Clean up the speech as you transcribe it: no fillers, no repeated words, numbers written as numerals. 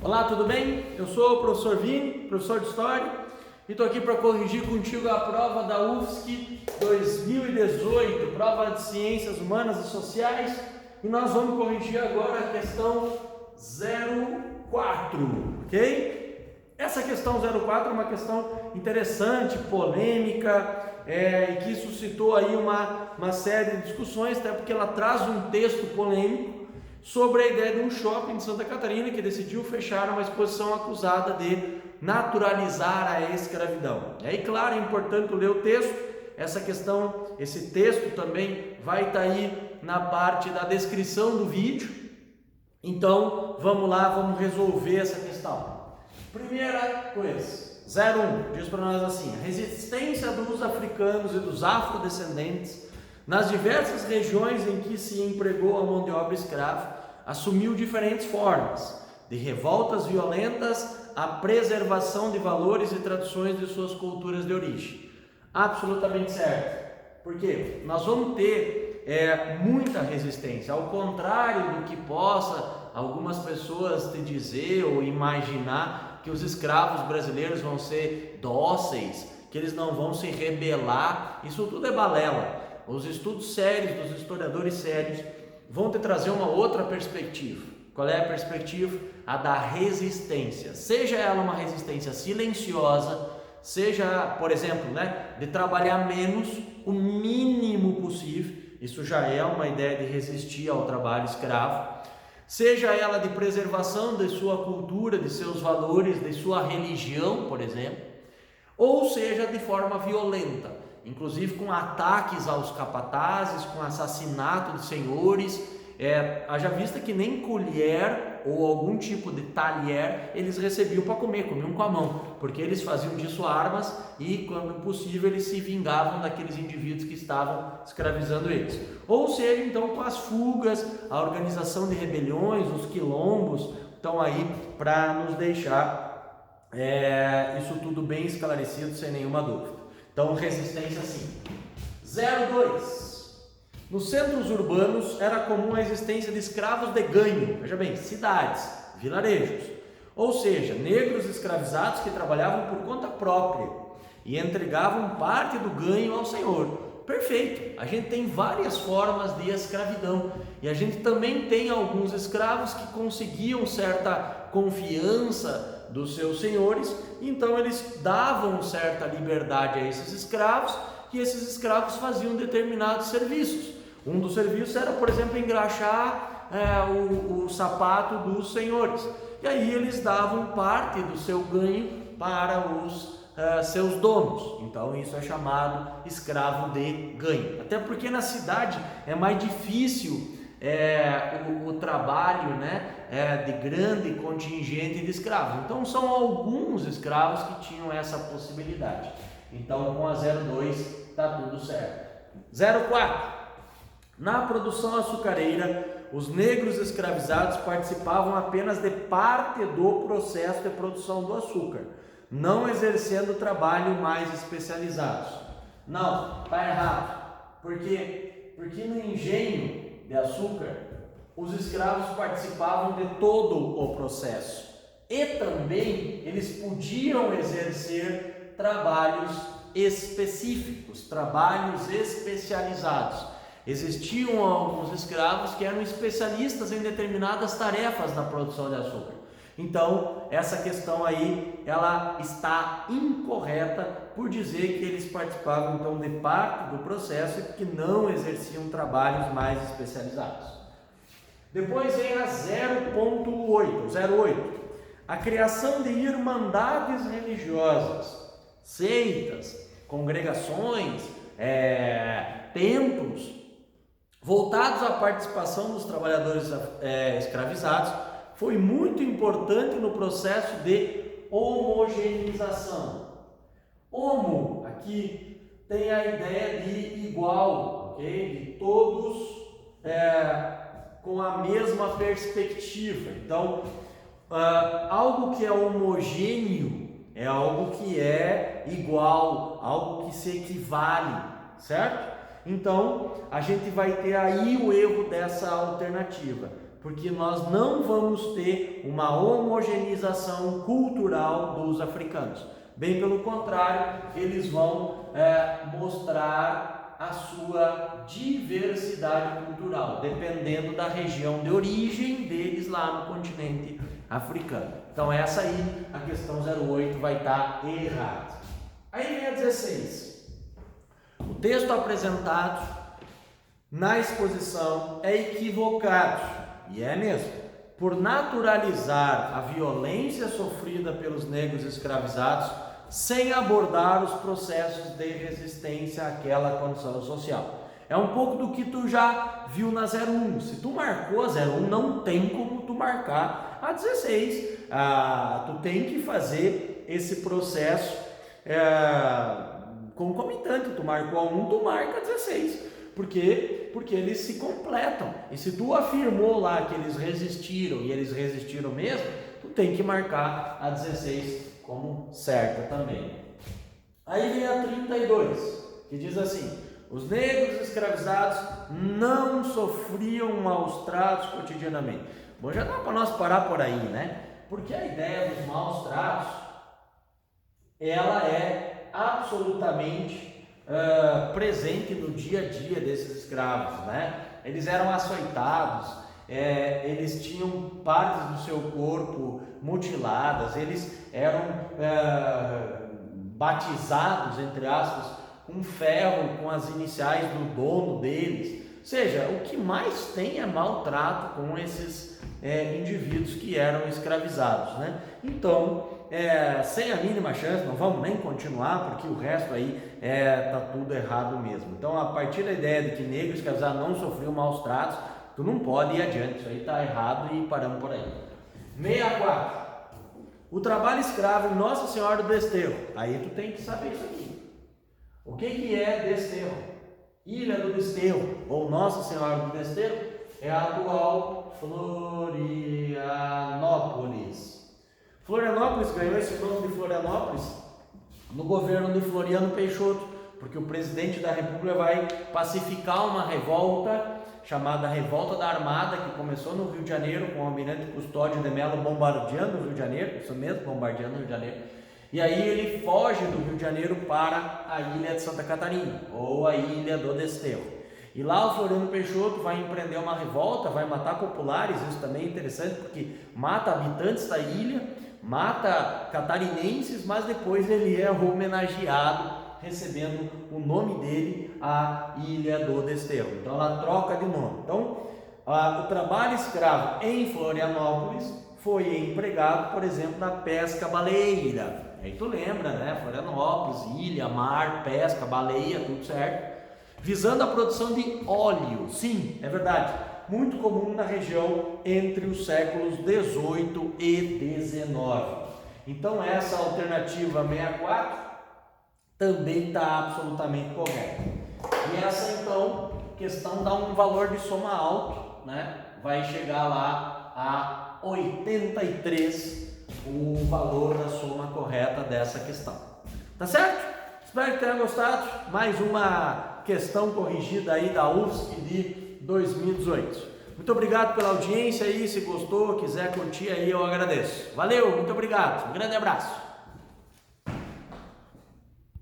Olá, tudo bem? Eu sou o professor Vini, professor de História, e estou aqui para corrigir contigo a prova da UFSC 2018, prova de Ciências Humanas e Sociais, e nós vamos corrigir agora a questão 04, ok? Essa questão 04 é uma questão interessante, polêmica, e que suscitou aí uma série de discussões, até porque ela traz um texto polêmico sobre a ideia de um shopping de Santa Catarina que decidiu fechar uma exposição acusada de naturalizar a escravidão. E aí, claro, é importante ler o texto. Essa questão, esse texto também vai estar aí na parte da descrição do vídeo. Então, vamos lá, vamos resolver essa questão. Primeira coisa, 01, diz para nós assim: a resistência dos africanos e dos afrodescendentes nas diversas regiões em que se empregou a mão de obra escrava, assumiu diferentes formas, de revoltas violentas à preservação de valores e tradições de suas culturas de origem. Absolutamente certo. Por quê? Nós vamos ter muita resistência, ao contrário do que possa algumas pessoas te dizer ou imaginar, que os escravos brasileiros vão ser dóceis, que eles não vão se rebelar. Isso tudo é balela. Os estudos sérios dos historiadores sérios vão te trazer uma outra perspectiva. Qual é a perspectiva? A da resistência. Seja ela uma resistência silenciosa, seja, por exemplo, de trabalhar menos, o mínimo possível. Isso já é uma ideia de resistir ao trabalho escravo. Seja ela de preservação de sua cultura, de seus valores, de sua religião, por exemplo. Ou seja, de forma violenta, inclusive com ataques aos capatazes, com assassinato de senhores. Haja vista que nem colher ou algum tipo de talher eles recebiam para comer, comiam com a mão, porque eles faziam disso armas e, quando possível, eles se vingavam daqueles indivíduos que estavam escravizando eles. Ou seja, então, com as fugas, a organização de rebeliões, os quilombos, estão aí para nos deixar isso tudo bem esclarecido, sem nenhuma dúvida. Então, resistência sim. 02. Nos centros urbanos era comum a existência de escravos de ganho, veja bem, cidades, vilarejos, ou seja, negros escravizados que trabalhavam por conta própria e entregavam parte do ganho ao senhor. Perfeito, a gente tem várias formas de escravidão e a gente também tem alguns escravos que conseguiam certa confiança dos seus senhores, então eles davam certa liberdade a esses escravos e esses escravos faziam determinados serviços. Um dos serviços era, por exemplo, engraxar o sapato dos senhores, e aí eles davam parte do seu ganho para os seus donos. Então isso é chamado escravo de ganho, até porque na cidade é mais difícil o trabalho de grande contingente de escravos. Então são alguns escravos que tinham essa possibilidade. Então com a 02 está tudo certo. 04. Na produção açucareira, os negros escravizados participavam apenas de parte do processo de produção do açúcar, não exercendo trabalho mais especializados. Não, está errado. Por quê? Porque no engenho de açúcar, os escravos participavam de todo o processo e também eles podiam exercer trabalhos específicos, trabalhos especializados. Existiam alguns escravos que eram especialistas em determinadas tarefas na produção de açúcar. Então, essa questão aí, ela está incorreta por dizer que eles participavam então de parte do processo e que não exerciam trabalhos mais especializados. Depois vem a 08. A criação de irmandades religiosas, seitas, congregações, templos, voltados à participação dos trabalhadores escravizados, foi muito importante no processo de homogeneização. Homo, aqui tem a ideia de igual, ok? De todos com a mesma perspectiva. Então, algo que é homogêneo é algo que é igual, algo que se equivale, certo? Então, a gente vai ter aí o erro dessa alternativa. porque nós não vamos ter uma homogeneização cultural dos africanos. Bem pelo contrário, eles vão mostrar a sua diversidade cultural, dependendo da região de origem deles lá no continente africano. Então essa aí, a questão 08 vai estar errada. Aí vem a 16. O texto apresentado na exposição é equivocado, e é mesmo, por naturalizar a violência sofrida pelos negros escravizados sem abordar os processos de resistência àquela condição social. É um pouco do que tu já viu na 01. Se tu marcou a 01, não tem como tu marcar a 16. Tu tem que fazer esse processo concomitante. Tu marcou a 1, tu marca a 16. Por quê? Porque eles se completam. E se tu afirmou lá que eles resistiram, e eles resistiram mesmo, tu tem que marcar a 16 como certa também. Aí vem a 32, que diz assim: os negros escravizados não sofriam maus tratos cotidianamente. Bom, já dá para nós parar por aí, né? Porque a ideia dos maus tratos, ela é absolutamente presente no dia a dia desses escravos, né? Eles eram açoitados, eles tinham partes do seu corpo mutiladas, eles eram batizados, entre aspas, com ferro, com as iniciais do dono deles. Ou seja, o que mais tem é maltrato com esses indivíduos que eram escravizados, né? Então, sem a mínima chance, não vamos nem continuar, porque o resto aí tá tudo errado mesmo. Então, a partir da ideia de que negros escravizados não sofriam maus tratos, tu não pode ir adiante, isso aí está errado e paramos por aí. 64. O trabalho escravo em Nossa Senhora do Desterro. Aí tu tem que saber isso aqui. O que é Desterro? Ilha do Desterro, ou Nossa Senhora do Desterro, é a atual Florianópolis. Florianópolis ganhou esse nome de Florianópolis no governo de Floriano Peixoto, porque o presidente da República vai pacificar uma revolta chamada Revolta da Armada, que começou no Rio de Janeiro com o almirante Custódio de Mello bombardeando o Rio de Janeiro, isso mesmo, bombardeando o Rio de Janeiro. E aí ele foge do Rio de Janeiro para a ilha de Santa Catarina, ou a ilha do Desterro. E lá o Floriano Peixoto vai empreender uma revolta, vai matar populares, isso também é interessante, porque mata habitantes da ilha, mata catarinenses, mas depois ele é homenageado, recebendo o nome dele, a Ilha do Desterro. Então ela troca de nome. Então o trabalho escravo em Florianópolis foi empregado, por exemplo, na pesca baleeira. Aí tu lembra, né? Florianópolis, ilha, mar, pesca, baleia, tudo certo. Visando a produção de óleo. Sim, é verdade. Muito comum na região entre os séculos 18 e 19. Então essa alternativa 64 também está absolutamente correta. E essa então questão dá um valor de soma alto, né? Vai chegar lá a 83 o valor da soma correta dessa questão. Tá certo? Espero que tenha gostado. Mais uma questão corrigida aí da UFSC de 2018. Muito obrigado pela audiência aí, se gostou, quiser curtir aí, eu agradeço. Valeu, muito obrigado, um grande abraço.